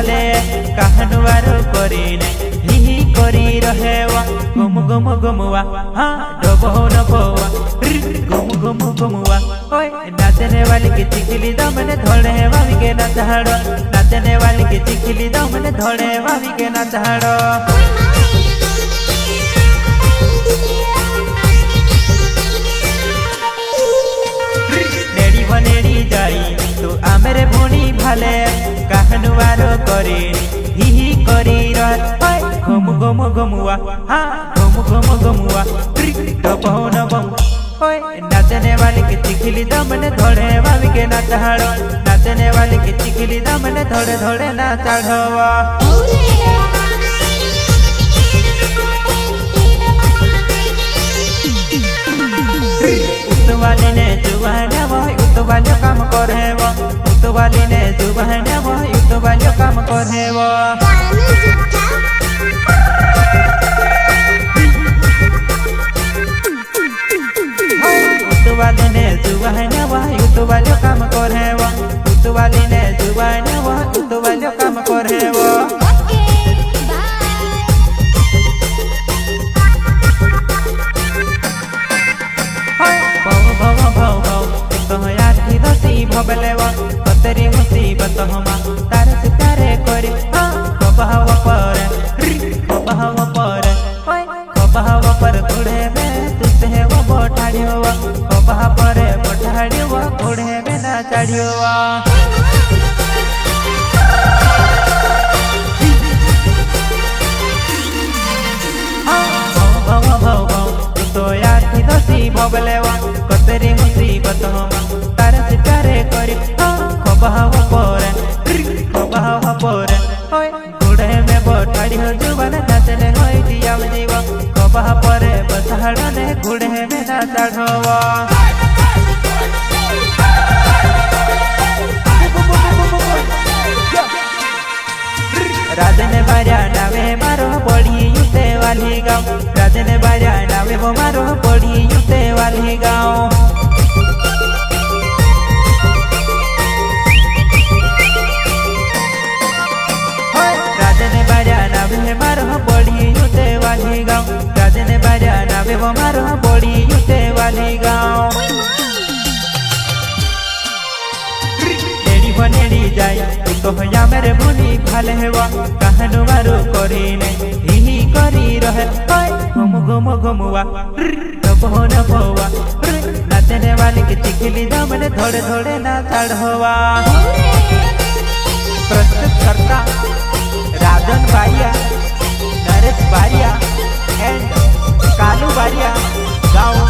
भाले कहनुवारो करीने ही करी रहेवा गुम गुम गुमवा हाँ डबो नबवा गुम गुम गुमवा ओए नाचने वाली की चिखली दमने धोड़े वाली के ना चढ़ो नाचने वाली की चिखली दमने धोड़े वाली के ना चढ़ो नेड़ी बनेड़ी जाई तू आमेरे भूणी भाले कहनुवारो करी ही करी रह घुम घुम घुमुआ हाँ घुम घुम घुमुआ डबो नबम ओए नाचने वाली की चिखली दमने धोड़े वाली के ना चढ़ो नाचने वाली की चिखली दमने धोड़े धोड़े ना चढ़वा उतवाली ने जुबाने वो उतवाली काम करे वो उतवाली ने जुबाने वो उतवाली काम करे वो उतवाली ने जुबाने वो उतवाली काम करे वो उतवाली ने जुबाने वो उतवाली काम करे वो भबलेवा कतरी मुसीबत हमा तारे से तारे करे कबहव पर घोड़े में तुझे वो बोठाड़ियोवा कबह पर बोठाड़ियोवा घोड़े में ना चढ़ियोवा तो यार थी दोषी भबलेवा कतरी मुसीबत हमा तारे से तारे करे कबहव पर घोड़े में बोठाड़ी हो जुबान नाचने होई दिया जीवा कबह पर बसहड़ने घोड़े में ना चढ़वा राजने बाजा नावे मारो बड़ी युते वाली गाँव राजने बाजा नावे वो मारो बड़ी युते वाली गाँव राजने बाजा नावे मारो बड़ी युते वाली गाँव राजने बाजा नावे वो मारो बड़ी युते वाली गाँव नेड़ी जाई तो या मेरे भूली भाले हुआ कहनु मारो करीने ही करी रहे घुम घुम घुमुआ डबो नबवा नाचने वाली की चिखली दमने धोड़े धोड़े ना चढ़वा प्रस्तुत करता राजन बारिया नरेश बारिया एंड कालू बारिया गाँव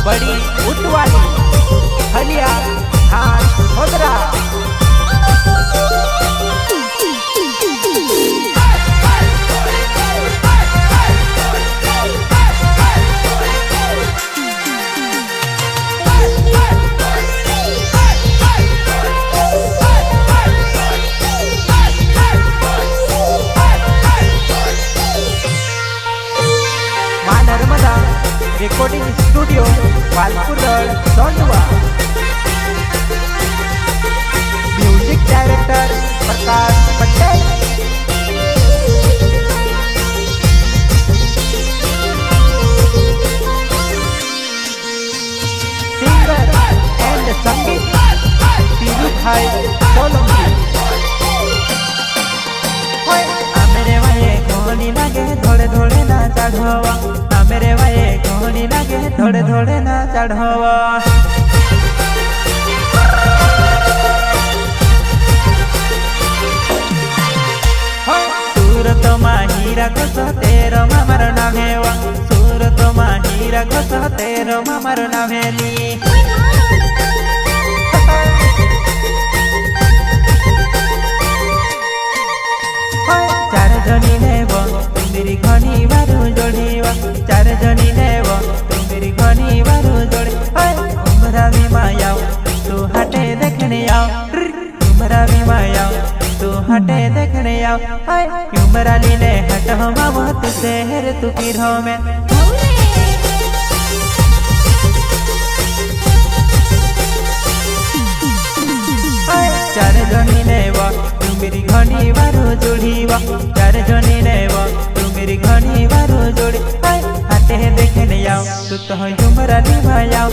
बड़ी उतवाली हलिया हाथ खोदरा recording studio Walpur Sondwa music director Prakash Patel singer and संगीत पीरू भाई सोलंकी मेरे भाई कोनी लगे धोड़े धोड़े ना चढ़वा मेरे भाई कोनी लगे धोड़े धोड़े ना चढ़वा सूरत माहीरा घोष तेरो मामर नामेवा सूरत माहीरा घोष तेरो मामर नामेली चार जनी नेव मेरी घनी बारू जोड़ीवा चार जनी नेव मेरी घनी बारू जोड़े उमरा भी मायाओ तू हटे देखने आओ उमरा भी मायाओ तू हटे देखने आओ उमरा लीले हट हमा वो तुझे हेर तू पीरो में चार जनी नेव मेरी घनी बारू तो युमरानी मायाओ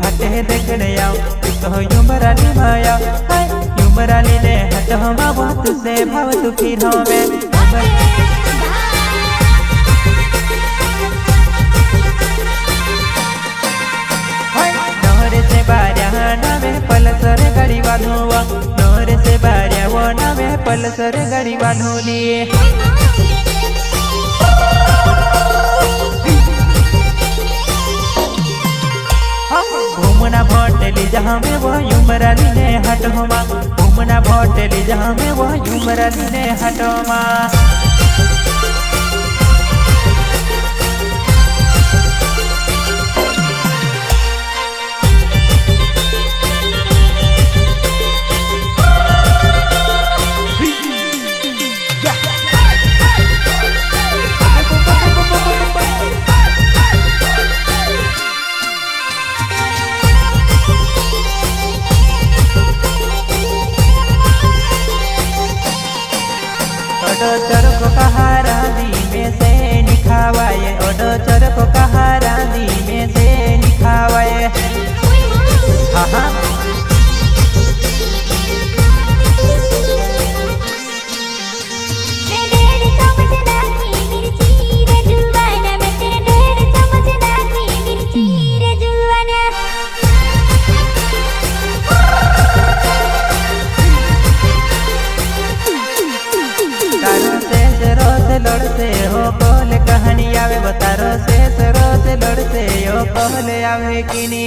हाथे देखने आओ तो युमरानी मायाओ युमरानी ने हाथ हमारा तुझसे भाव तू फिर हमें पलसर गाड़ी बांधुआ नोरे से बारिया वो नावे पलसर गाड़ी बांधुली घूमना भोटली जहाँ में वो युमरानी ने हटोमा घूमना भोटली जहाँ में वो युमरानी ने हटोमा ओडो चर को कहारा दी में से निखावाए ओडो चर को कहारा दी में से निखावाए हाँ हाँ लड़ते हो कोल कहानी आवे बतारो से रोज लड़ते हो कोल आवे किनी